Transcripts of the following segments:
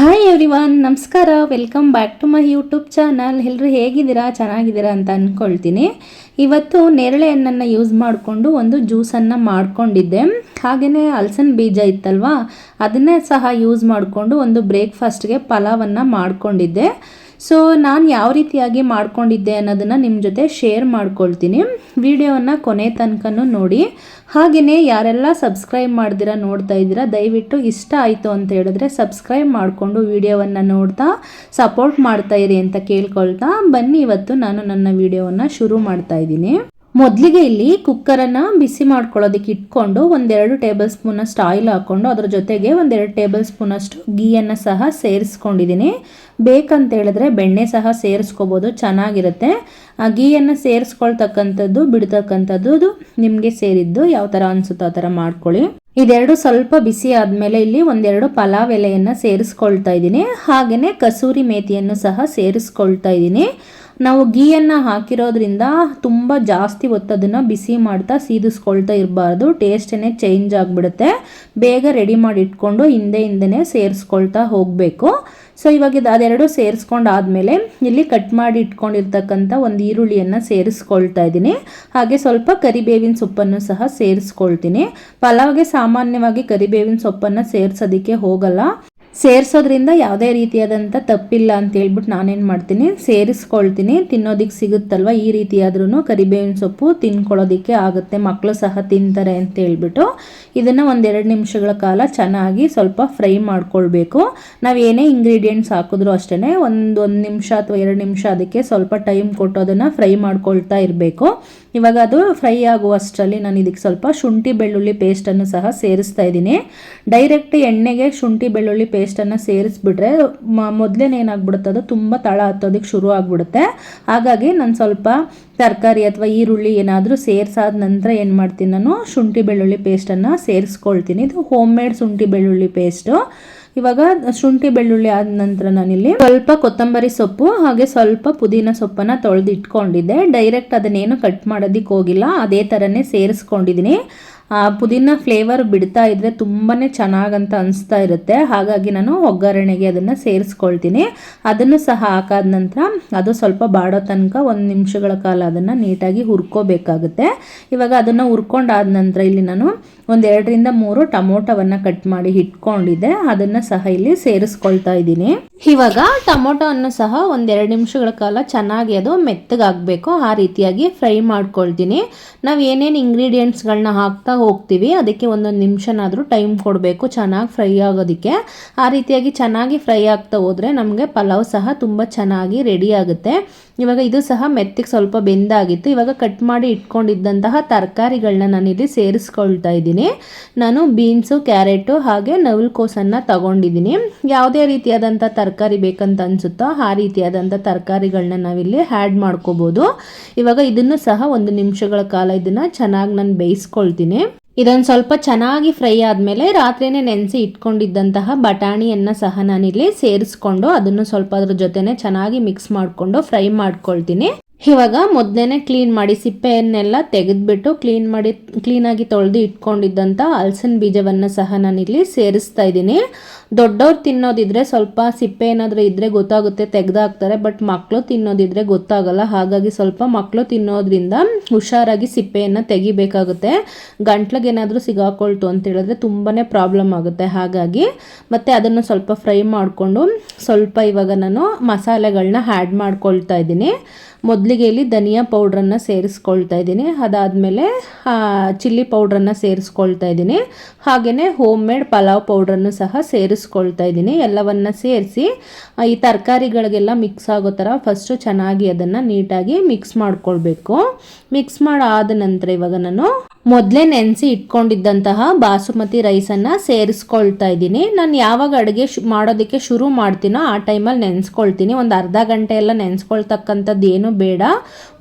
Hi everyone, ನಮಸ್ಕಾರ. Welcome back to my YouTube channel. ಎಲ್ಲರೂ ಹೇಗಿದ್ದೀರಾ? ಚೆನ್ನಾಗಿದ್ದೀರಾ ಅಂತ ಅಂದ್ಕೊಳ್ತೀನಿ. ಇವತ್ತು ನೇರಳೆ ಹಣ್ಣನ್ನು ಯೂಸ್ ಮಾಡಿಕೊಂಡು ಒಂದು ಜ್ಯೂಸನ್ನು ಮಾಡ್ಕೊಂಡಿದ್ದೆ. ಹಾಗೆಯೇ ಹಲಸಿನ ಬೀಜ ಇತ್ತಲ್ವಾ, ಅದನ್ನೇ ಸಹ ಯೂಸ್ ಮಾಡಿಕೊಂಡು ಒಂದು ಬ್ರೇಕ್ಫಾಸ್ಟ್ಗೆ ಪಲಾವನ್ನು ಮಾಡ್ಕೊಂಡಿದ್ದೆ. ಸೊ ನಾನು ಯಾವ ರೀತಿಯಾಗಿ ಮಾಡ್ಕೊಂಡಿದ್ದೆ ಅನ್ನೋದನ್ನು ನಿಮ್ಮ ಜೊತೆ ಶೇರ್ ಮಾಡ್ಕೊಳ್ತೀನಿ. ವಿಡಿಯೋವನ್ನು ಕೊನೆ ತನಕನೂ ನೋಡಿ. ಹಾಗೆಯೇ ಯಾರೆಲ್ಲ ಸಬ್ಸ್ಕ್ರೈಬ್ ಮಾಡ್ದಿರಾ ನೋಡ್ತಾ ಇದ್ದೀರಾ, ದಯವಿಟ್ಟು ಇಷ್ಟ ಆಯಿತು ಅಂತ ಹೇಳಿದ್ರೆ ಸಬ್ಸ್ಕ್ರೈಬ್ ಮಾಡಿಕೊಂಡು ವಿಡಿಯೋವನ್ನು ನೋಡ್ತಾ ಸಪೋರ್ಟ್ ಮಾಡ್ತಾ ಇರಿ ಅಂತ ಕೇಳ್ಕೊಳ್ತಾ ಬನ್ನಿ ಇವತ್ತು ನಾನು ನನ್ನ ವಿಡಿಯೋವನ್ನು ಶುರು ಮಾಡ್ತಾ ಇದ್ದೀನಿ. ಮೊದಲಿಗೆ ಇಲ್ಲಿ ಕುಕ್ಕರನ್ನು ಬಿಸಿ ಮಾಡ್ಕೊಳ್ಳೋದಕ್ಕೆ ಇಟ್ಕೊಂಡು 1-2 ಟೇಬಲ್ ಸ್ಪೂನಷ್ಟು ಆಯಿಲ್ ಹಾಕ್ಕೊಂಡು ಅದ್ರ ಜೊತೆಗೆ 1-2 ಟೇಬಲ್ ಸ್ಪೂನಷ್ಟು ಗೀಯನ್ನು ಸಹ ಸೇರಿಸ್ಕೊಂಡಿದ್ದೀನಿ. ಬೇಕಂತ ಹೇಳಿದ್ರೆ ಬೆಣ್ಣೆ ಸಹ ಸೇರಿಸ್ಕೋಬೋದು, ಚೆನ್ನಾಗಿರುತ್ತೆ. ಆ ಗೀಯನ್ನು ಸೇರಿಸ್ಕೊಳ್ತಕ್ಕಂಥದ್ದು ಬಿಡ್ತಕ್ಕಂಥದ್ದು ಅದು ನಿಮಗೆ ಸೇರಿದ್ದು ಯಾವ ಥರ ಅನಿಸುತ್ತೋ ಆ ಥರ ಮಾಡ್ಕೊಳ್ಳಿ. ಇದೆರಡು ಸ್ವಲ್ಪ ಬಿಸಿ ಆದಮೇಲೆ ಇಲ್ಲಿ 1-2 ಪಲಾವ್ ಎಲೆಯನ್ನು ಸೇರಿಸ್ಕೊಳ್ತಾ ಇದ್ದೀನಿ. ಹಾಗೆಯೇ ಕಸೂರಿ ಮೇಥಿಯನ್ನು ಸಹ ಸೇರಿಸ್ಕೊಳ್ತಾ ಇದ್ದೀನಿ. ನಾವು ಗೀಯನ್ನು ಹಾಕಿರೋದ್ರಿಂದ ತುಂಬ ಜಾಸ್ತಿ ಹೊತ್ತದನ್ನು ಬಿಸಿ ಮಾಡ್ತಾ ಸೀದಿಸ್ಕೊಳ್ತಾ ಇರಬಾರ್ದು, ಟೇಸ್ಟೇ ಚೇಂಜ್ ಆಗಿಬಿಡುತ್ತೆ. ಬೇಗ ರೆಡಿ ಮಾಡಿ ಇಟ್ಕೊಂಡು ಹಿಂದೆನೇ ಸೇರಿಸ್ಕೊಳ್ತಾ ಹೋಗಬೇಕು. ಸೊ ಇವಾಗ ಅದೆರಡು ಸೇರಿಸ್ಕೊಂಡಾದ್ಮೇಲೆ ಇಲ್ಲಿ ಕಟ್ ಮಾಡಿ ಇಟ್ಕೊಂಡಿರ್ತಕ್ಕಂಥ ಒಂದು ಈರುಳ್ಳಿಯನ್ನು ಸೇರಿಸ್ಕೊಳ್ತಾ ಇದ್ದೀನಿ. ಹಾಗೆ ಸ್ವಲ್ಪ ಕರಿಬೇವಿನ ಸೊಪ್ಪನ್ನು ಸಹ ಸೇರಿಸ್ಕೊಳ್ತೀನಿ. ಪಲಾವ್ಗೆ ಸಾಮಾನ್ಯವಾಗಿ ಕರಿಬೇವಿನ ಸೊಪ್ಪನ್ನು ಸೇರಿಸೋದಕ್ಕೆ ಹೋಗಲ್ಲ. ಸೇರಿಸೋದ್ರಿಂದ ಯಾವುದೇ ರೀತಿಯಾದಂಥ ತಪ್ಪಿಲ್ಲ ಅಂತ ಹೇಳ್ಬಿಟ್ಟು ನಾನೇನು ಮಾಡ್ತೀನಿ, ಸೇರಿಸ್ಕೊಳ್ತೀನಿ. ತಿನ್ನೋದಕ್ಕೆ ಸಿಗುತ್ತಲ್ವ, ಈ ರೀತಿಯಾದ್ರೂ ಕರಿಬೇವಿನ ಸೊಪ್ಪು ತಿನ್ಕೊಳ್ಳೋದಕ್ಕೆ ಆಗುತ್ತೆ, ಮಕ್ಕಳು ಸಹ ತಿಂತಾರೆ ಅಂತ ಹೇಳ್ಬಿಟ್ಟು ಇದನ್ನು 1-2 ನಿಮಿಷಗಳ ಕಾಲ ಚೆನ್ನಾಗಿ ಸ್ವಲ್ಪ ಫ್ರೈ ಮಾಡ್ಕೊಳ್ಬೇಕು. ನಾವು ಏನೇ ಇಂಗ್ರೀಡಿಯೆಂಟ್ಸ್ ಹಾಕಿದ್ರೂ ಅಷ್ಟೇ ಒಂದು ನಿಮಿಷ ಅಥವಾ 2 ನಿಮಿಷ ಅದಕ್ಕೆ ಸ್ವಲ್ಪ ಟೈಮ್ ಕೊಟ್ಟು ಅದನ್ನು ಫ್ರೈ ಮಾಡ್ಕೊಳ್ತಾ ಇರಬೇಕು. ಇವಾಗ ಅದು ಫ್ರೈ ಆಗುವಷ್ಟರಲ್ಲಿ ನಾನು ಇದಕ್ಕೆ ಸ್ವಲ್ಪ ಶುಂಠಿ ಬೆಳ್ಳುಳ್ಳಿ ಪೇಸ್ಟನ್ನು ಸಹ ಸೇರಿಸ್ತಾ ಇದ್ದೀನಿ. ಡೈರೆಕ್ಟ್ ಎಣ್ಣೆಗೆ ಶುಂಠಿ ಬೆಳ್ಳುಳ್ಳಿ ಪೇಸ್ಟನ್ನು ಸೇರಿಸ್ಬಿಟ್ರೆ ಮೊದಲೇ ಏನಾಗ್ಬಿಡುತ್ತೆ, ಅದು ತುಂಬ ತಳ ಹತ್ತೋದಕ್ಕೆ ಶುರು ಆಗಿಬಿಡುತ್ತೆ. ಹಾಗಾಗಿ ನಾನು ಸ್ವಲ್ಪ ತರಕಾರಿ ಅಥವಾ ಈರುಳ್ಳಿ ಏನಾದರೂ ಸೇರಿಸಾದ ನಂತರ ಏನು ಮಾಡ್ತೀನಿ, ನಾನು ಶುಂಠಿ ಬೆಳ್ಳುಳ್ಳಿ ಪೇಸ್ಟನ್ನು ಸೇರಿಸ್ಕೊಳ್ತೀನಿ. ಇದು ಹೋಮ್ ಮೇಡ್ ಶುಂಠಿ ಬೆಳ್ಳುಳ್ಳಿ ಪೇಸ್ಟು. ಇವಾಗ ಶುಂಠಿ ಬೆಳ್ಳುಳ್ಳಿ ಆದ ನಂತರ ನಾನಿಲ್ಲಿ ಸ್ವಲ್ಪ ಕೊತ್ತಂಬರಿ ಸೊಪ್ಪು ಹಾಗೆ ಸ್ವಲ್ಪ ಪುದೀನ ಸೊಪ್ಪನ್ನು ತೊಳೆದು ಇಟ್ಕೊಂಡಿದ್ದೆ. ಡೈರೆಕ್ಟ್ ಅದನ್ನೇನು ಕಟ್ ಮಾಡೋದಕ್ಕೆ ಹೋಗಿಲ್ಲ, ಅದೇ ಥರನೇ ಸೇರಿಸ್ಕೊಂಡಿದ್ದೀನಿ. ಪುದೀನ ಫ್ಲೇವರ್ ಬಿಡ್ತಾ ಇದ್ರೆ ತುಂಬಾ ಚೆನ್ನಾಗಂತ ಅನಿಸ್ತಾ ಇರುತ್ತೆ. ಹಾಗಾಗಿ ನಾನು ಒಗ್ಗರಣೆಗೆ ಅದನ್ನು ಸೇರಿಸ್ಕೊಳ್ತೀನಿ. ಅದನ್ನು ಸಹ ಹಾಕಾದ ನಂತರ ಅದು ಸ್ವಲ್ಪ ಬಾಡೋ ತನಕ 1 ನಿಮಿಷಗಳ ಕಾಲ ಅದನ್ನು ನೀಟಾಗಿ ಹುರ್ಕೋಬೇಕಾಗುತ್ತೆ. ಇವಾಗ ಅದನ್ನು ಹುರ್ಕೊಂಡಾದ ನಂತರ ಇಲ್ಲಿ ನಾನು 1-2-3 ಟೊಮೊಟೊವನ್ನು ಕಟ್ ಮಾಡಿ ಇಟ್ಕೊಂಡಿದ್ದೆ, ಅದನ್ನು ಸಹ ಇಲ್ಲಿ ಸೇರಿಸ್ಕೊಳ್ತಾ ಇದ್ದೀನಿ. ಇವಾಗ ಟೊಮೊಟೊವನ್ನು ಸಹ 1-2 ನಿಮಿಷಗಳ ಕಾಲ ಚೆನ್ನಾಗಿ ಅದು ಮೆತ್ತಗಾಗಬೇಕು, ಆ ರೀತಿಯಾಗಿ ಫ್ರೈ ಮಾಡ್ಕೊಳ್ತೀನಿ. ನಾವು ಏನೇನು ಇಂಗ್ರೀಡಿಯೆಂಟ್ಸ್ಗಳನ್ನ ಹಾಕ್ತಾ ಹೋಗ್ತೀವಿ ಅದಕ್ಕೆ 1 ನಿಮಿಷನಾದರೂ ಟೈಮ್ ಕೊಡಬೇಕು ಚೆನ್ನಾಗಿ ಫ್ರೈ ಆಗೋದಕ್ಕೆ. ಆ ರೀತಿಯಾಗಿ ಚೆನ್ನಾಗಿ ಫ್ರೈ ಆಗ್ತಾ ಹೋದರೆ ನಮಗೆ ಪಲಾವ್ ಸಹ ತುಂಬ ಚೆನ್ನಾಗಿ ರೆಡಿ ಆಗುತ್ತೆ. ಇವಾಗ ಇದು ಸಹ ಮೆತ್ತಗೆ ಸ್ವಲ್ಪ ಬೆಂದಾಗಿತ್ತು. ಇವಾಗ ಕಟ್ ಮಾಡಿ ಇಟ್ಕೊಂಡಿದ್ದಂತಹ ತರಕಾರಿಗಳನ್ನ ನಾನಿಲ್ಲಿ ಸೇರಿಸ್ಕೊಳ್ತಾ ಇದ್ದೀನಿ. ನಾನು ಬೀನ್ಸು, ಕ್ಯಾರೆಟು ಹಾಗೆ ನವಿಲುಕೋಸನ್ನು ತಗೊಂಡಿದ್ದೀನಿ. ಯಾವುದೇ ರೀತಿಯಾದಂಥ ತರಕಾರಿ ಬೇಕಂತ ಅನಿಸುತ್ತೋ ಆ ರೀತಿಯಾದಂಥ ತರಕಾರಿಗಳನ್ನ ನಾವಿಲ್ಲಿ ಆ್ಯಡ್ ಮಾಡ್ಕೋಬೋದು. ಇವಾಗ ಇದನ್ನು ಸಹ 1 ನಿಮಿಷಗಳ ಕಾಲ ಇದನ್ನು ಚೆನ್ನಾಗಿ ನಾನು ಬೇಯಿಸ್ಕೊಳ್ತೀನಿ. ಇದೊಂದು ಸ್ವಲ್ಪ ಚೆನ್ನಾಗಿ ಫ್ರೈ ಆದಮೇಲೆ ರಾತ್ರಿನೇ ನೆನೆಸಿ ಇಟ್ಕೊಂಡಿದ್ದಂತಹ ಬಟಾಣಿಯನ್ನು ಸಹ ನಾನಿಲ್ಲಿ ಸೇರಿಸ್ಕೊಂಡು ಅದನ್ನು ಸ್ವಲ್ಪ ಅದ್ರ ಜೊತೆನೆ ಚೆನ್ನಾಗಿ ಮಿಕ್ಸ್ ಮಾಡಿಕೊಂಡು ಫ್ರೈ ಮಾಡ್ಕೊಳ್ತೀನಿ. ಇವಾಗ ಮೊದಲೇ ಕ್ಲೀನ್ ಮಾಡಿ ಸಿಪ್ಪೆಯನ್ನೆಲ್ಲ ತೆಗೆದುಬಿಟ್ಟು ಕ್ಲೀನಾಗಿ ತೊಳೆದು ಇಟ್ಕೊಂಡಿದ್ದಂಥ ಹಲಸಿನ ಬೀಜವನ್ನು ಸಹ ನಾನಿಲ್ಲಿ ಸೇರಿಸ್ತಾ ಇದ್ದೀನಿ. ದೊಡ್ಡವ್ರು ತಿನ್ನೋದಿದ್ರೆ ಸ್ವಲ್ಪ ಸಿಪ್ಪೆ ಏನಾದರೂ ಇದ್ದರೆ ಗೊತ್ತಾಗುತ್ತೆ, ತೆಗೆದಾಕ್ತಾರೆ. ಬಟ್ ಮಕ್ಕಳು ತಿನ್ನೋದಿದ್ರೆ ಗೊತ್ತಾಗಲ್ಲ. ಹಾಗಾಗಿ ಸ್ವಲ್ಪ ಮಕ್ಕಳು ತಿನ್ನೋದ್ರಿಂದ ಹುಷಾರಾಗಿ ಸಿಪ್ಪೆಯನ್ನು ತೆಗಿಬೇಕಾಗುತ್ತೆ. ಗಂಟ್ಲಿಗೆ ಏನಾದರೂ ಸಿಗಾಕೊಳ್ತು ಅಂತ ಹೇಳಿದ್ರೆ ತುಂಬಾ ಪ್ರಾಬ್ಲಮ್ ಆಗುತ್ತೆ. ಹಾಗಾಗಿ ಮತ್ತು ಅದನ್ನು ಸ್ವಲ್ಪ ಫ್ರೈ ಮಾಡಿಕೊಂಡು ಸ್ವಲ್ಪ ಇವಾಗ ನಾನು ಮಸಾಲೆಗಳನ್ನ ಆ್ಯಡ್ ಮಾಡ್ಕೊಳ್ತಾ ಇದ್ದೀನಿ. ಮೊದಲಿಗೆ ಇಲ್ಲಿ ಧನಿಯಾ ಪೌಡ್ರನ್ನು ಸೇರಿಸ್ಕೊಳ್ತಾ ಇದ್ದೀನಿ. ಅದಾದಮೇಲೆ ಚಿಲ್ಲಿ ಪೌಡ್ರನ್ನು ಸೇರಿಸ್ಕೊಳ್ತಾ ಇದ್ದೀನಿ. ಹಾಗೆಯೇ ಹೋಮ್ ಮೇಡ್ ಪಲಾವ್ ಪೌಡ್ರನ್ನು ಸಹ ಸೇರಿಸ್ಕೊಳ್ತಾ ಇದ್ದೀನಿ. ಎಲ್ಲವನ್ನು ಸೇರಿಸಿ ಈ ತರಕಾರಿಗಳಿಗೆಲ್ಲ ಮಿಕ್ಸ್ ಆಗೋ ಥರ ಫಸ್ಟು ಚೆನ್ನಾಗಿ ಅದನ್ನು ನೀಟಾಗಿ ಮಿಕ್ಸ್ ಮಾಡ್ಕೊಳ್ಬೇಕು. ಮಿಕ್ಸ್ ಮಾಡಾದ ನಂತರ ಇವಾಗ ನಾನು ಮೊದಲೇ ನೆನೆಸಿ ಇಟ್ಕೊಂಡಿದ್ದಂತಹ ಬಾಸುಮತಿ ರೈಸನ್ನು ಸೇರಿಸ್ಕೊಳ್ತಾ ಇದ್ದೀನಿ. ನಾನು ಯಾವಾಗ ಅಡುಗೆ ಮಾಡೋದಕ್ಕೆ ಶುರು ಮಾಡ್ತೀನೋ ಆ ಟೈಮಲ್ಲಿ ನೆನೆಸ್ಕೊಳ್ತೀನಿ. ಒಂದು ಅರ್ಧ ಗಂಟೆ ಎಲ್ಲ ನೆನೆಸ್ಕೊಳ್ತಕ್ಕಂಥದ್ದು ಏನು ಬೇಡ.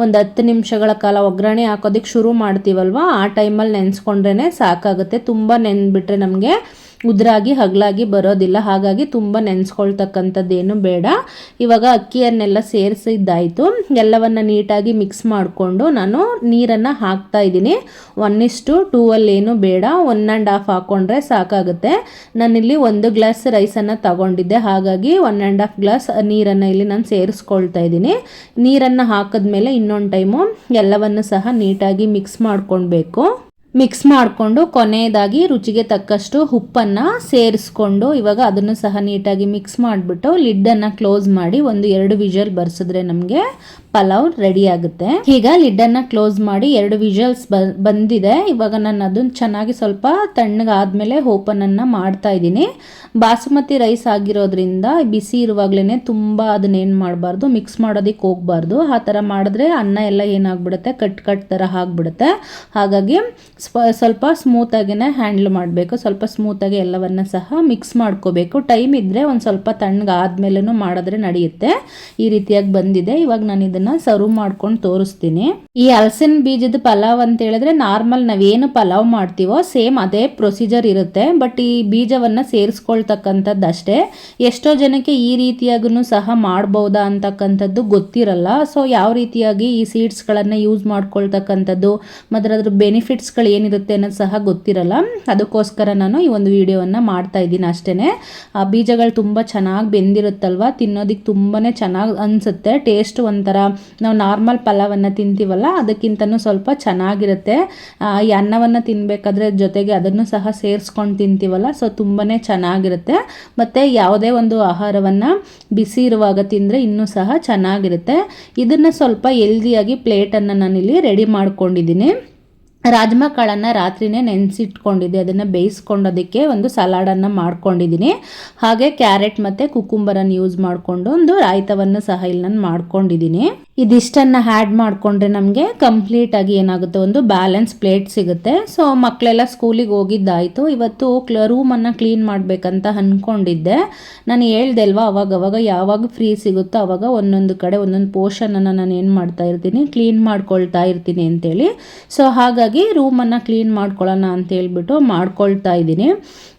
ಒಂದು 10 ನಿಮಿಷಗಳ ಕಾಲ ಒಗ್ಗರಣೆ ಹಾಕೋದಕ್ಕೆ ಶುರು ಮಾಡ್ತೀವಲ್ವ, ಆ ಟೈಮಲ್ಲಿ ನೆನೆಸ್ಕೊಂಡ್ರೇ ಸಾಕಾಗುತ್ತೆ. ತುಂಬ ನೆನೆದ್ಬಿಟ್ರೆ ನಮಗೆ ಉದ್ರಾಗಿ ಹಗಲಾಗಿ ಬರೋದಿಲ್ಲ. ಹಾಗಾಗಿ ತುಂಬ ನೆನೆಸ್ಕೊಳ್ತಕ್ಕಂಥದ್ದೇನು ಬೇಡ. ಇವಾಗ ಅಕ್ಕಿಯನ್ನೆಲ್ಲ ಸೇರಿಸಿದ್ದಾಯಿತು. ಎಲ್ಲವನ್ನು ನೀಟಾಗಿ ಮಿಕ್ಸ್ ಮಾಡಿಕೊಂಡು ನಾನು ನೀರನ್ನು ಹಾಕ್ತಾ ಇದ್ದೀನಿ. 1 1:2 ಅಲ್ಲಿ ಏನು ಬೇಡ, 1.5 ಹಾಕ್ಕೊಂಡ್ರೆ ಸಾಕಾಗುತ್ತೆ. ನಾನಿಲ್ಲಿ 1 ಗ್ಲಾಸ್ ರೈಸನ್ನು ತಗೊಂಡಿದ್ದೆ, ಹಾಗಾಗಿ 1.5 ಗ್ಲಾಸ್ ನೀರನ್ನು ಇಲ್ಲಿ ನಾನು ಸೇರಿಸ್ಕೊಳ್ತಾ ಇದ್ದೀನಿ. ನೀರನ್ನು ಹಾಕಿದ್ಮೇಲೆ ಇನ್ನೊಂದು ಟೈಮು ಎಲ್ಲವನ್ನು ಸಹ ನೀಟಾಗಿ ಮಿಕ್ಸ್ ಮಾಡ್ಕೊಳ್ಬೇಕು. ಮಿಕ್ಸ್ ಮಾಡಿಕೊಂಡು ಕೊನೆಯದಾಗಿ ರುಚಿಗೆ ತಕ್ಕಷ್ಟು ಉಪ್ಪನ್ನು ಸೇರಿಸ್ಕೊಂಡು ಇವಾಗ ಅದನ್ನು ಸಹ ನೀಟಾಗಿ ಮಿಕ್ಸ್ ಮಾಡಿಬಿಟ್ಟು ಲಿಡ್ಡನ್ನು ಕ್ಲೋಸ್ ಮಾಡಿ 1-2 ವಿಷಲ್ ಬರ್ಸಿದ್ರೆ ನಮಗೆ ಪಲಾವ್ ರೆಡಿ ಆಗುತ್ತೆ. ಈಗ ಲಿಡ್ಡನ್ನು ಕ್ಲೋಸ್ ಮಾಡಿ 2 ವಿಷಲ್ಸ್ ಬಂದಿದೆ. ಇವಾಗ ನಾನು ಅದನ್ನು ಚೆನ್ನಾಗಿ ಸ್ವಲ್ಪ ತಣ್ಣಗಾದ್ಮೇಲೆ ಓಪನನ್ನು ಮಾಡ್ತಾ ಇದ್ದೀನಿ. ಬಾಸುಮತಿ ರೈಸ್ ಆಗಿರೋದ್ರಿಂದ ಬಿಸಿ ಇರುವಾಗಲೇ ತುಂಬ ಅದನ್ನೇನು ಮಾಡಬಾರ್ದು, ಮಿಕ್ಸ್ ಮಾಡೋದಕ್ಕೆ ಹೋಗಬಾರ್ದು. ಆ ಥರ ಮಾಡಿದ್ರೆ ಅನ್ನ ಎಲ್ಲ ಏನಾಗ್ಬಿಡುತ್ತೆ, ಕಟ್ ಥರ ಆಗಿಬಿಡುತ್ತೆ. ಹಾಗಾಗಿ ಸ್ವಲ್ಪ ಸ್ಮೂತಾಗಿನೇ ಹ್ಯಾಂಡ್ಲ್ ಮಾಡಬೇಕು. ಸ್ವಲ್ಪ ಸ್ಮೂತಾಗಿ ಎಲ್ಲವನ್ನು ಸಹ ಮಿಕ್ಸ್ ಮಾಡ್ಕೋಬೇಕು. ಟೈಮ್ ಇದ್ದರೆ ಒಂದು ಸ್ವಲ್ಪ ತಣ್ಣಗಾದ್ಮೇಲೂ ಮಾಡಿದ್ರೆ ನಡೆಯುತ್ತೆ. ಈ ರೀತಿಯಾಗಿ ಬಂದಿದೆ. ಇವಾಗ ನಾನು ಇದನ್ನು ಸರ್ವ್ ಮಾಡ್ಕೊಂಡು ತೋರಿಸ್ತೀನಿ. ಈ ಹಲಸಿನ ಬೀಜದ ಪಲಾವ್ ಅಂತ ಹೇಳಿದ್ರೆ ನಾರ್ಮಲ್ ನಾವೇನು ಪಲಾವ್ ಮಾಡ್ತೀವೋ ಸೇಮ್ ಅದೇ ಪ್ರೊಸೀಜರ್ ಇರುತ್ತೆ. ಬಟ್ ಈ ಬೀಜವನ್ನು ಸೇರಿಸ್ಕೊಳ್ತಕ್ಕಂಥದ್ದು ಅಷ್ಟೇ. ಎಷ್ಟೋ ಜನಕ್ಕೆ ಈ ರೀತಿಯಾಗೂ ಸಹ ಮಾಡ್ಬೋದಾ ಅಂತಕ್ಕಂಥದ್ದು ಗೊತ್ತಿರಲ್ಲ. ಸೊ ಯಾವ ರೀತಿಯಾಗಿ ಈ ಸೀಡ್ಸ್ಗಳನ್ನು ಯೂಸ್ ಮಾಡ್ಕೊಳ್ತಕ್ಕಂಥದ್ದು ಮತ್ತು ಅದ್ರ ಬೆನಿಫಿಟ್ಸ್ಗಳು ಏನಿರುತ್ತೆ ಅನ್ನೋದು ಸಹ ಗೊತ್ತಿರಲ್ಲ. ಅದಕ್ಕೋಸ್ಕರ ನಾನು ಈ ಒಂದು ವಿಡಿಯೋವನ್ನು ಮಾಡ್ತಾ ಇದ್ದೀನಿ ಅಷ್ಟೇ. ಆ ಬೀಜಗಳು ತುಂಬ ಚೆನ್ನಾಗಿ ಬೆಂದಿರುತ್ತಲ್ವ, ತಿನ್ನೋದಕ್ಕೆ ತುಂಬಾ ಚೆನ್ನಾಗಿ ಅನಿಸುತ್ತೆ. ಟೇಸ್ಟ್ ಒಂಥರ ನಾವು ನಾರ್ಮಲ್ ಪಲಾವನ್ನು ತಿಂತೀವಲ್ಲ ಅದಕ್ಕಿಂತನೂ ಸ್ವಲ್ಪ ಚೆನ್ನಾಗಿರುತ್ತೆ. ಈ ಅನ್ನವನ್ನು ತಿನ್ನಬೇಕಾದ್ರೆ ಜೊತೆಗೆ ಅದನ್ನು ಸಹ ಸೇರಿಸ್ಕೊಂಡು ತಿಂತೀವಲ್ಲ, ಸೊ ತುಂಬಾ ಚೆನ್ನಾಗಿರುತ್ತೆ. ಮತ್ತು ಯಾವುದೇ ಒಂದು ಆಹಾರವನ್ನು ಬಿಸಿ ಇರುವಾಗ ತಿಂದರೆ ಇನ್ನೂ ಸಹ ಚೆನ್ನಾಗಿರುತ್ತೆ. ಇದನ್ನು ಸ್ವಲ್ಪ ಹೆಲ್ದಿಯಾಗಿ ಪ್ಲೇಟನ್ನು ನಾನಿಲ್ಲಿ ರೆಡಿ ಮಾಡ್ಕೊಂಡಿದ್ದೀನಿ. ರಾಜ್ಮಾ ಕಾಳನ್ನು ರಾತ್ರಿನೇ ನೆನೆಸಿಟ್ಕೊಂಡಿದ್ದೆ, ಅದನ್ನು ಬೇಯಿಸ್ಕೊಂಡೋದಕ್ಕೆ ಒಂದು ಸಲಾಡನ್ನು ಮಾಡ್ಕೊಂಡಿದ್ದೀನಿ. ಹಾಗೆ ಕ್ಯಾರೆಟ್ ಮತ್ತು ಕುಕುಂಬರನ್ನು ಯೂಸ್ ಮಾಡಿಕೊಂಡು ಒಂದು ರಾಯ್ತವನ್ನು ಸಹ ಇಲ್ಲಿ ನಾನು ಮಾಡ್ಕೊಂಡಿದ್ದೀನಿ. ಇದಿಷ್ಟನ್ನು ಆ್ಯಡ್ ಮಾಡಿಕೊಂಡ್ರೆ ನಮಗೆ ಕಂಪ್ಲೀಟಾಗಿ ಏನಾಗುತ್ತೆ, ಒಂದು ಬ್ಯಾಲೆನ್ಸ್ ಪ್ಲೇಟ್ ಸಿಗುತ್ತೆ. ಸೊ ಮಕ್ಕಳೆಲ್ಲ ಸ್ಕೂಲಿಗೆ ಹೋಗಿದ್ದಾಯಿತು. ಇವತ್ತು ರೂಮನ್ನು ಕ್ಲೀನ್ ಮಾಡಬೇಕಂತ ಅಂದ್ಕೊಂಡಿದ್ದೆ. ನಾನು ಹೇಳ್ದೆ ಅಲ್ವಾ, ಅವಾಗವಾಗ ಯಾವಾಗ ಫ್ರೀ ಸಿಗುತ್ತೋ ಅವಾಗ ಒಂದೊಂದು ಕಡೆ ಒಂದೊಂದು ಪೋರ್ಷನನ್ನು ನಾನು ಏನು ಮಾಡ್ತಾ ಇರ್ತೀನಿ, ಕ್ಲೀನ್ ಮಾಡ್ಕೊಳ್ತಾ ಇರ್ತೀನಿ ಅಂತೇಳಿ. ಸೊ ಹಾಗಾಗಿ ರೂಮನ್ನು ಕ್ಲೀನ್ ಮಾಡ್ಕೊಳ್ಳೋಣ ಅಂತ ಹೇಳ್ಬಿಟ್ಟು ಮಾಡ್ಕೊಳ್ತಾ ಇದ್ದೀನಿ.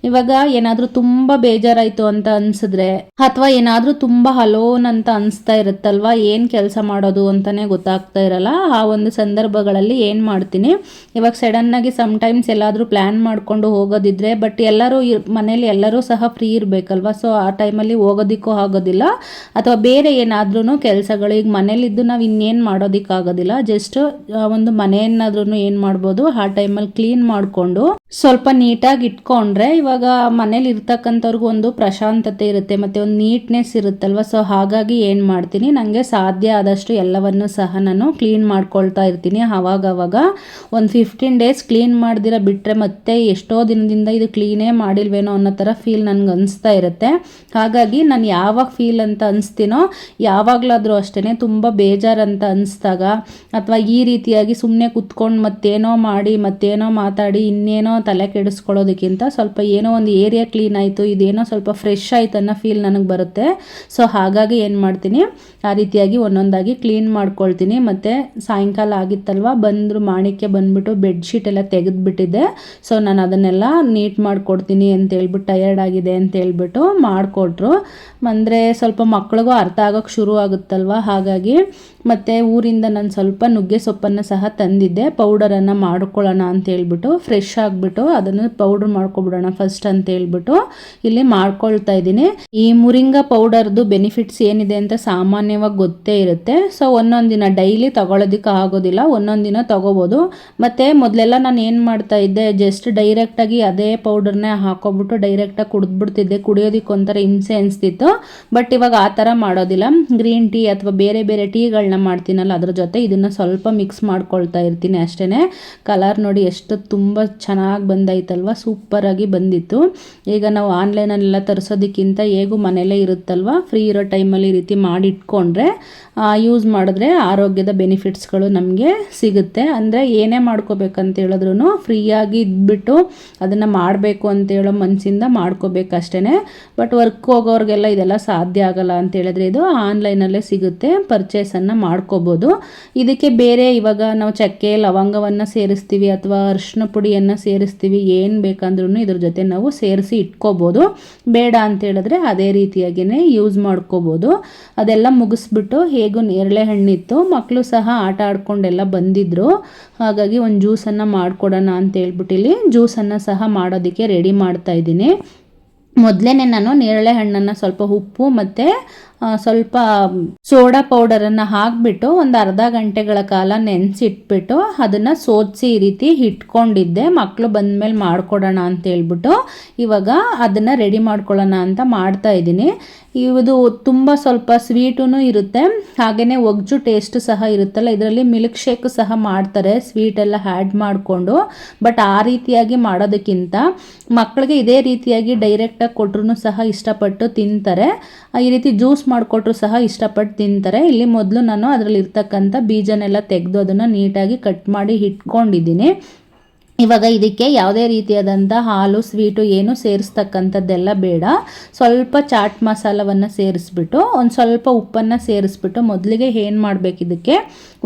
ಇವಾಗ ಏನಾದರೂ ತುಂಬ ಬೇಜಾರಾಯಿತು ಅಂತ ಅನಿಸಿದ್ರೆ ಅಥವಾ ಏನಾದರೂ ತುಂಬ ಅಲೋನ್ ಅಂತ ಅನಿಸ್ತಾ ಇರುತ್ತಲ್ವ, ಏನು ಕೆಲಸ ಮಾಡೋದು ಅಂತಲೇ ಗೊತ್ತಾಗ್ತಾ ಇರಲ್ಲ. ಆ ಒಂದು ಸಂದರ್ಭಗಳಲ್ಲಿ ಏನು ಮಾಡ್ತೀನಿ, ಇವಾಗ ಸಡನ್ನಾಗಿ ಸಮ್ಟೈಮ್ಸ್ ಎಲ್ಲಾದರೂ ಪ್ಲ್ಯಾನ್ ಮಾಡಿಕೊಂಡು ಹೋಗೋದಿದ್ರೆ, ಬಟ್ ಎಲ್ಲರೂ ಮನೇಲಿ ಎಲ್ಲರೂ ಸಹ ಫ್ರೀ ಇರಬೇಕಲ್ವ. ಸೊ ಆ ಟೈಮಲ್ಲಿ ಹೋಗೋದಕ್ಕೂ ಆಗೋದಿಲ್ಲ. ಅಥವಾ ಬೇರೆ ಏನಾದ್ರೂ ಕೆಲಸಗಳು, ಈಗ ಮನೇಲಿದ್ದು ನಾವು ಇನ್ನೇನು ಮಾಡೋದಕ್ಕಾಗೋದಿಲ್ಲ. ಜಸ್ಟ್ ಒಂದು ಮನೆಯನ್ನಾದ್ರೂ ಏನು ಮಾಡ್ಬೋದು, ಆ ಟೈಮಲ್ಲಿ ಕ್ಲೀನ್ ಮಾಡಿಕೊಂಡು ಸ್ವಲ್ಪ ನೀಟಾಗಿ ಇಟ್ಕೊಂಡ್ರೆ ಇವಾಗ ಮನೇಲಿ ಇರ್ತಕ್ಕಂಥವ್ರಿಗೂ ಒಂದು ಪ್ರಶಾಂತತೆ ಇರುತ್ತೆ ಮತ್ತು ಒಂದು ನೀಟ್ನೆಸ್ ಇರುತ್ತಲ್ವ. ಸೊ ಹಾಗಾಗಿ ಏನು ಮಾಡ್ತೀನಿ, ನನಗೆ ಸಾಧ್ಯ ಆದಷ್ಟು ಎಲ್ಲವನ್ನು ಸಹ ನಾನು ಕ್ಲೀನ್ ಮಾಡ್ಕೊಳ್ತಾ ಇರ್ತೀನಿ. ಆವಾಗವಾಗ ಒಂದು 15 ಡೇಸ್ ಕ್ಲೀನ್ ಮಾಡ್ದಿರ ಬಿಟ್ಟರೆ ಮತ್ತೆ ಎಷ್ಟೋ ದಿನದಿಂದ ಇದು ಕ್ಲೀನೇ ಮಾಡಿಲ್ವೇನೋ ಅನ್ನೋ ಥರ ಫೀಲ್ ನನಗೆ ಅನಿಸ್ತಾ ಇರುತ್ತೆ. ಹಾಗಾಗಿ ನಾನು ಯಾವಾಗ ಫೀಲ್ ಅಂತ ಅನಿಸ್ತೀನೋ ಯಾವಾಗಲಾದರೂ ಅಷ್ಟೇ, ತುಂಬ ಬೇಜಾರಂತ ಅನಿಸ್ದಾಗ ಅಥವಾ ಈ ರೀತಿಯಾಗಿ ಸುಮ್ಮನೆ ಕುತ್ಕೊಂಡು ಮತ್ತೇನೋ ಮಾಡಿ ಮತ್ತೇನೋ ಮಾತಾಡಿ ಇನ್ನೇನೋ ತಲೆ ಕೆಡಿಸ್ಕೊಳ್ಳೋದಕ್ಕಿಂತ ಸ್ವಲ್ಪ ಏನೋ ಒಂದು ಏರಿಯಾ ಕ್ಲೀನ್ ಆಯಿತು, ಇದೇನೋ ಸ್ವಲ್ಪ ಫ್ರೆಶ್ ಆಯ್ತು ಅನ್ನೋ ಫೀಲ್ ನನಗೆ ಬರುತ್ತೆ. ಸೊ ಹಾಗಾಗಿ ಏನು ಮಾಡ್ತೀನಿ, ಆ ರೀತಿಯಾಗಿ ಒಂದೊಂದಾಗಿ ಕ್ಲೀನ್ ಮಾಡ್ಕೊಳ್ತೀನಿ. ಮತ್ತು ಸಾಯಂಕಾಲ ಆಗಿತ್ತಲ್ವ, ಬಂದರು ಮಾಣಿಕ್ಯ ಬಂದುಬಿಟ್ಟು ಬೆಡ್ಶೀಟ್ ಎಲ್ಲ ತೆಗೆದುಬಿಟ್ಟಿದ್ದೆ. ಸೊ ನಾನು ಅದನ್ನೆಲ್ಲ ನೀಟ್ ಮಾಡಿಕೊಡ್ತೀನಿ ಅಂತೇಳ್ಬಿಟ್ಟು, ಟಯರ್ಡ್ ಆಗಿದೆ ಅಂತೇಳ್ಬಿಟ್ಟು ಮಾಡಿಕೊಟ್ರು. ಅಂದರೆ ಸ್ವಲ್ಪ ಮಕ್ಳಿಗೂ ಅರ್ಥ ಆಗೋಕ್ಕೆ ಶುರು ಆಗುತ್ತಲ್ವ. ಹಾಗಾಗಿ ಮತ್ತು ಊರಿಂದ ನಾನು ಸ್ವಲ್ಪ ನುಗ್ಗೆ ಸೊಪ್ಪನ್ನು ಸಹ ತಂದಿದ್ದೆ. ಪೌಡರನ್ನು ಮಾಡ್ಕೊಳ್ಳೋಣ ಅಂತೇಳ್ಬಿಟ್ಟು, ಫ್ರೆಶ್ ಆಗಿಬಿಟ್ಟು ಅದನ್ನು ಪೌಡ್ರ್ ಮಾಡ್ಕೊಬಿಡೋಣ ಫಸ್ಟ್ ಅಂತೇಳ್ಬಿಟ್ಟು ಇಲ್ಲಿ ಮಾಡ್ಕೊಳ್ತಾ ಇದ್ದೀನಿ. ಈ ಮುರಿಂಗಾ ಪೌಡರ್ದು ಬೆನಿಫಿಟ್ಸ್ ಏನಿದೆ ಅಂತ ಸಾಮಾನ್ಯವಾಗಿ ಗೊತ್ತೇ ಇರುತ್ತೆ. ಸೊ ಒಂದೊಂದು ದಿನ ಡೈಲಿ ತಗೊಳ್ಳೋದಕ್ಕೆ ಆಗೋದಿಲ್ಲ, ಒಂದೊಂದು ದಿನ ತೊಗೋಬೋದು. ಮತ್ತು ಮೊದಲೆಲ್ಲ ನಾನು ಏನು ಮಾಡ್ತಾ ಇದ್ದೆ, ಜಸ್ಟ್ ಡೈರೆಕ್ಟಾಗಿ ಅದೇ ಪೌಡರ್ನೇ ಹಾಕೋಬಿಟ್ಟು ಡೈರೆಕ್ಟಾಗಿ ಕುಡಿದ್ಬಿಡ್ತಿದ್ದೆ. ಕುಡಿಯೋದಕ್ಕೆ ಒಂಥರ ಹಿಂಸೆ ಅನಿಸ್ತಿತ್ತು. ಬಟ್ ಇವಾಗ ಆ ಥರ ಮಾಡೋದಿಲ್ಲ. ಗ್ರೀನ್ ಟೀ ಅಥವಾ ಬೇರೆ ಬೇರೆ ಟೀಗಳನ್ನ ಮಾಡ್ತೀನಲ್ಲ, ಅದ್ರ ಜೊತೆ ಇದನ್ನು ಸ್ವಲ್ಪ ಮಿಕ್ಸ್ ಮಾಡ್ಕೊಳ್ತಾ ಇರ್ತೀನಿ ಅಷ್ಟೇ. ಕಲರ್ ನೋಡಿ ಎಷ್ಟು ತುಂಬ ಚೆನ್ನಾಗಿ ಬಂದೈತಲ್ವ, ಸೂಪರಾಗಿ ಬಂದಿತ್ತು. ಈಗ ನಾವು ಆನ್ಲೈನಲ್ಲೆಲ್ಲ ತರಿಸೋದಕ್ಕಿಂತ ಹೇಗೂ ಮನೆಯಲ್ಲೇ ಇರುತ್ತಲ್ವ, ಫ್ರೀ ಇರೋ ಟೈಮಲ್ಲಿ ಈ ರೀತಿ ಮಾಡಿ ಇಟ್ಕೊಂಡ್ರೆ ಯೂಸ್ ಮಾಡಿದ್ರೆ ಆರೋಗ್ಯದ ಬೆನಿಫಿಟ್ಸ್ಗಳು ನಮಗೆ ಸಿಗುತ್ತೆ. ಅಂದರೆ ಏನೇ ಮಾಡ್ಕೋಬೇಕಂತ ಹೇಳಿದ್ರು ಫ್ರೀಯಾಗಿ ಇದ್ಬಿಟ್ಟು ಅದನ್ನು ಮಾಡಬೇಕು ಅಂತ ಹೇಳೋ ಮನಸ್ಸಿಂದ ಮಾಡ್ಕೋಬೇಕಷ್ಟೇ. ಬಟ್ ವರ್ಕ್ ಹೋಗೋರಿಗೆಲ್ಲ ಇದೆಲ್ಲ ಸಾಧ್ಯ ಆಗಲ್ಲ ಅಂತ ಹೇಳಿದ್ರೆ ಇದು ಆನ್ಲೈನಲ್ಲೇ ಸಿಗುತ್ತೆ, ಪರ್ಚೇಸನ್ನು ಮಾಡ್ಕೋಬೋದು. ಇದಕ್ಕೆ ಬೇರೆ ಇವಾಗ ನಾವು ಚಕ್ಕೆ ಲವಂಗವನ್ನು ಸೇರಿಸ್ತೀವಿ ಅಥವಾ ಅರಿಶಿನ ಪುಡಿಯನ್ನು ಸೇರಿಸ್ತೀವಿ, ಏನು ಬೇಕಂದ್ರೂ ಇದ್ರ ಜೊತೆ ನಾವು ಸೇರಿಸಿ ಇಟ್ಕೋಬೋದು. ಬೇಡ ಅಂತ ಹೇಳಿದ್ರೆ ಅದೇ ರೀತಿಯಾಗಿಯೇ ಯೂಸ್ ಮಾಡ್ಕೋಬೋದು. ಅದೆಲ್ಲ ಮುಗಿಸ್ಬಿಟ್ಟು ಹೇಗೂ ನೇರಳೆ ಹಣ್ಣಿತ್ತು, ಮಕ್ಕಳು ಸಹ ಆಟ ಆಡ್ಕೊಂಡೆಲ್ಲ ಬಂದಿದ್ದರು. ಹಾಗಾಗಿ ಒಂದು ಜ್ಯೂಸನ್ನು ಮಾಡಿಕೊಡೋಣ ಅಂತ ಹೇಳ್ಬಿಟ್ಟು ಇಲ್ಲಿ ಜ್ಯೂಸನ್ನು ಸಹ ಮಾಡೋದಕ್ಕೆ ರೆಡಿ ಮಾಡ್ತಾ ಇದ್ದೀನಿ. ಮೊದಲೇ ನಾನು ನೇರಳೆ ಹಣ್ಣನ್ನು ಸ್ವಲ್ಪ ಉಪ್ಪು ಮತ್ತು ಸ್ವಲ್ಪ ಸೋಡಾ ಪೌಡರನ್ನು ಹಾಕಿಬಿಟ್ಟು ಒಂದು ಅರ್ಧ ಗಂಟೆಗಳ ಕಾಲ ನೆನೆಸಿಟ್ಬಿಟ್ಟು ಅದನ್ನು ಸೋದಿಸಿ ಈ ರೀತಿ ಇಟ್ಕೊಂಡಿದ್ದೆ. ಮಕ್ಕಳು ಬಂದಮೇಲೆ ಮಾಡಿಕೊಡೋಣ ಅಂತ ಹೇಳ್ಬಿಟ್ಟು ಇವಾಗ ಅದನ್ನು ರೆಡಿ ಮಾಡ್ಕೊಳ್ಳೋಣ ಅಂತ ಮಾಡ್ತಾ ಇದ್ದೀನಿ. ಇದು ತುಂಬ ಸ್ವಲ್ಪ ಸ್ವೀಟೂ ಇರುತ್ತೆ, ಹಾಗೆಯೇ ಒಗ್ಜು ಟೇಸ್ಟು ಸಹ ಇರುತ್ತಲ್ಲ. ಇದರಲ್ಲಿ ಮಿಲ್ಕ್ ಶೇಕ್ ಸಹ ಮಾಡ್ತಾರೆ ಸ್ವೀಟೆಲ್ಲ ಆ್ಯಡ್ ಮಾಡಿಕೊಂಡು. ಬಟ್ ಆ ರೀತಿಯಾಗಿ ಮಾಡೋದಕ್ಕಿಂತ ಮಕ್ಕಳಿಗೆ ಇದೇ ರೀತಿಯಾಗಿ ಡೈರೆಕ್ಟಾಗಿ ಕೊಟ್ಟರು ಸಹ ಇಷ್ಟಪಟ್ಟು ತಿಂತಾರೆ. ಈ ರೀತಿ ಜ್ಯೂಸ್ ಮಾಡಿಕೊಟ್ರು ಸಹ ಇಷ್ಟಪಟ್ಟು ತಿಂತಾರೆ. ಇಲ್ಲಿ ಮೊದಲು ನಾನು ಅದರಲ್ಲಿ ಇರ್ತಕ್ಕಂಥ ಬೀಜನೆಲ್ಲ ತೆಗೆದು ಅದನ್ನು ನೀಟಾಗಿ ಕಟ್ ಮಾಡಿ ಇಟ್ಕೊಂಡಿದ್ದೀನಿ. ಇವಾಗ ಇದಕ್ಕೆ ಯಾವುದೇ ರೀತಿಯಾದಂಥ ಹಾಲು ಸ್ವೀಟು ಏನು ಸೇರಿಸ್ತಕ್ಕಂಥದ್ದೆಲ್ಲ ಬೇಡ. ಸ್ವಲ್ಪ ಚಾಟ್ ಮಸಾಲವನ್ನು ಸೇರಿಸ್ಬಿಟ್ಟು ಒಂದು ಸ್ವಲ್ಪ ಉಪ್ಪನ್ನು ಸೇರಿಸ್ಬಿಟ್ಟು ಮೊದಲಿಗೆ ಏನು ಮಾಡಬೇಕು, ಇದಕ್ಕೆ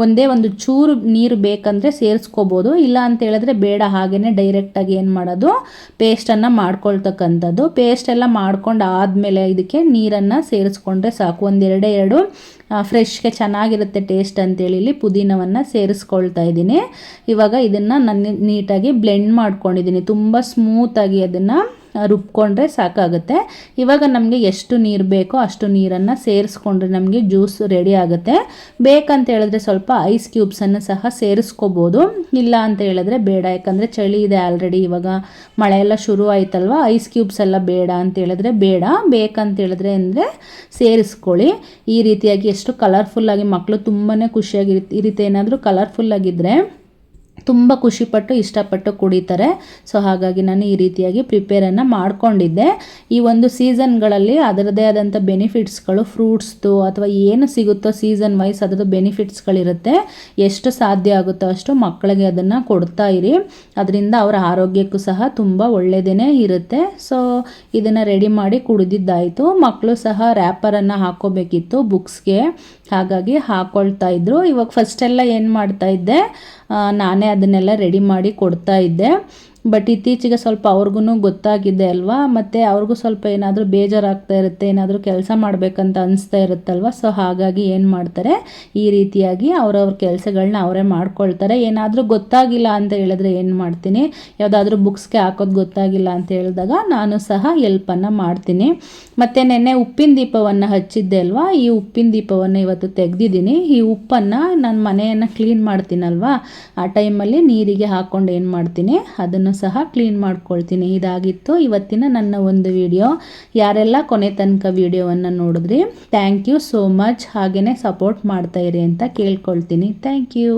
ಒಂದೇ ಒಂದು ಚೂರು ನೀರು ಬೇಕಂದರೆ ಸೇರಿಸ್ಕೋಬೋದು, ಇಲ್ಲ ಅಂತ ಹೇಳಿದ್ರೆ ಬೇಡ, ಹಾಗೆಯೇ ಡೈರೆಕ್ಟಾಗಿ ಏನು ಮಾಡೋದು ಪೇಸ್ಟನ್ನು ಮಾಡ್ಕೊಳ್ತಕ್ಕಂಥದ್ದು. ಪೇಸ್ಟೆಲ್ಲ ಮಾಡ್ಕೊಂಡು ಆದಮೇಲೆ ಇದಕ್ಕೆ ನೀರನ್ನು ಸೇರಿಸ್ಕೊಂಡ್ರೆ ಸಾಕು. ಎರಡು ಫ್ರೆಶ್ಗೆ ಚೆನ್ನಾಗಿರುತ್ತೆ ಟೇಸ್ಟ್ ಅಂತೇಳಿ ಇಲ್ಲಿ ಪುದೀನವನ್ನು ಸೇರಿಸ್ಕೊಳ್ತಾ ಇದ್ದೀನಿ. ಇವಾಗ ಇದನ್ನು ನಾನು ನೀಟಾಗಿ ಬ್ಲೆಂಡ್ ಮಾಡ್ಕೊಂಡಿದ್ದೀನಿ. ತುಂಬ ಸ್ಮೂತಾಗಿ ಅದನ್ನು ರುಬ್ಕೊಂಡ್ರೆ ಸಾಕಾಗುತ್ತೆ. ಇವಾಗ ನಮಗೆ ಎಷ್ಟು ನೀರು ಬೇಕೋ ಅಷ್ಟು ನೀರನ್ನು ಸೇರಿಸ್ಕೊಂಡ್ರೆ ನಮಗೆ ಜ್ಯೂಸ್ ರೆಡಿ ಆಗುತ್ತೆ. ಬೇಕಂತ ಹೇಳಿದ್ರೆ ಸ್ವಲ್ಪ ಐಸ್ ಕ್ಯೂಬ್ಸನ್ನು ಸಹ ಸೇರಿಸ್ಕೋಬೋದು, ಇಲ್ಲ ಅಂತ ಹೇಳಿದ್ರೆ ಬೇಡ. ಯಾಕಂದರೆ ಚಳಿ ಇದೆ ಆಲ್ರೆಡಿ, ಇವಾಗ ಮಳೆ ಎಲ್ಲ ಶುರು ಆಯ್ತಲ್ವ, ಐಸ್ ಕ್ಯೂಬ್ಸ್ ಎಲ್ಲ ಬೇಡ ಅಂತ ಹೇಳಿದ್ರೆ ಬೇಡ. ಬೇಕಂತ ಹೇಳಿದ್ರೆ ಅಂದರೆ ಸೇರಿಸ್ಕೊಳ್ಳಿ. ಈ ರೀತಿಯಾಗಿ ಎಷ್ಟು ಕಲರ್ಫುಲ್ಲಾಗಿ ಮಕ್ಕಳು ತುಂಬಾ ಖುಷಿಯಾಗಿ ಇರುತ್ತೆ. ಏನಾದರೂ ಕಲರ್ಫುಲ್ಲಾಗಿದ್ದರೆ ತುಂಬ ಖುಷಿಪಟ್ಟು ಇಷ್ಟಪಟ್ಟು ಕುಡಿತಾರೆ. ಸೊ ಹಾಗಾಗಿ ನಾನು ಈ ರೀತಿಯಾಗಿ ಪ್ರಿಪೇರನ್ನು ಮಾಡ್ಕೊಂಡಿದ್ದೆ. ಈ ಒಂದು ಸೀಸನ್ಗಳಲ್ಲಿ ಅದರದ್ದೇ ಆದಂಥ ಬೆನಿಫಿಟ್ಸ್ಗಳು, ಫ್ರೂಟ್ಸ್ದು ಅಥವಾ ಏನು ಸಿಗುತ್ತೋ ಸೀಸನ್ ವೈಸ್ ಅದರದ್ದು ಬೆನಿಫಿಟ್ಸ್ಗಳಿರುತ್ತೆ. ಎಷ್ಟು ಸಾಧ್ಯ ಆಗುತ್ತೋ ಅಷ್ಟು ಮಕ್ಕಳಿಗೆ ಅದನ್ನು ಕೊಡ್ತಾ ಇರಿ. ಅದರಿಂದ ಅವರ ಆರೋಗ್ಯಕ್ಕೂ ಸಹ ತುಂಬ ಒಳ್ಳೆಯದೇ ಇರುತ್ತೆ. ಸೊ ಇದನ್ನು ರೆಡಿ ಮಾಡಿ ಕುಡಿದಿದ್ದಾಯಿತು. ಮಕ್ಕಳು ಸಹ ರ್ಯಾಪರನ್ನು ಹಾಕ್ಕೋಬೇಕಿತ್ತು ಬುಕ್ಸ್ಗೆ, ಹಾಗಾಗಿ ಹಾಕ್ಕೊಳ್ತಾ ಇದ್ರು. ಇವಾಗ ಫಸ್ಟೆಲ್ಲ ಏನು ಮಾಡ್ತಾ ಇದ್ದೆ, ನಾನೇ ಅದನ್ನೆಲ್ಲ ರೆಡಿ ಮಾಡಿ ಕೊಡ್ತಾ ಇದ್ದೆ. ಬಟ್ ಇತ್ತೀಚೆಗೆ ಸ್ವಲ್ಪ ಅವ್ರಿಗೂ ಗೊತ್ತಾಗಿದೆ ಅಲ್ವಾ, ಮತ್ತು ಅವ್ರಿಗೂ ಸ್ವಲ್ಪ ಏನಾದರೂ ಬೇಜಾರಾಗ್ತಾ ಇರುತ್ತೆ, ಏನಾದರೂ ಕೆಲಸ ಮಾಡಬೇಕಂತ ಅನಿಸ್ತಾ ಇರುತ್ತಲ್ವ. ಸೊ ಹಾಗಾಗಿ ಏನು ಮಾಡ್ತಾರೆ, ಈ ರೀತಿಯಾಗಿ ಅವರವ್ರ ಕೆಲಸಗಳನ್ನ ಅವರೇ ಮಾಡ್ಕೊಳ್ತಾರೆ. ಏನಾದರೂ ಗೊತ್ತಾಗಿಲ್ಲ ಅಂತ ಹೇಳಿದ್ರೆ ಏನು ಮಾಡ್ತೀನಿ, ಯಾವುದಾದ್ರೂ ಬುಕ್ಸ್ಗೆ ಹಾಕೋದು ಗೊತ್ತಾಗಿಲ್ಲ ಅಂತ ಹೇಳಿದಾಗ ನಾನು ಸಹ ಹೆಲ್ಪನ್ನು ಮಾಡ್ತೀನಿ. ಮತ್ತು ನೆನ್ನೆ ಉಪ್ಪಿನ ದೀಪವನ್ನು ಹಚ್ಚಿದ್ದೆ ಅಲ್ವಾ, ಈ ಉಪ್ಪಿನ ದೀಪವನ್ನು ಇವತ್ತು ತೆಗೆದಿದ್ದೀನಿ. ಈ ಉಪ್ಪನ್ನು ನಾನು ಮನೆಯನ್ನು ಕ್ಲೀನ್ ಮಾಡ್ತೀನಲ್ವ, ಆ ಟೈಮಲ್ಲಿ ನೀರಿಗೆ ಹಾಕ್ಕೊಂಡು ಏನು ಮಾಡ್ತೀನಿ, ಅದನ್ನು ಸಹ ಕ್ಲೀನ್ ಮಾಡ್ಕೊಳ್ತೀನಿ. ಇದಾಗಿತ್ತು ಇವತ್ತಿನ ನನ್ನ ಒಂದು ವಿಡಿಯೋ. ಯಾರೆಲ್ಲ ಕೊನೆ ತನಕ ವಿಡಿಯೋವನ್ನು ನೋಡಿದ್ರಿ, ಥ್ಯಾಂಕ್ ಯು ಸೋ ಮಚ್. ಹಾಗೆಯೇ ಸಪೋರ್ಟ್ ಮಾಡ್ತಾಯಿರಿ ಅಂತ ಕೇಳ್ಕೊಳ್ತೀನಿ. Thank you.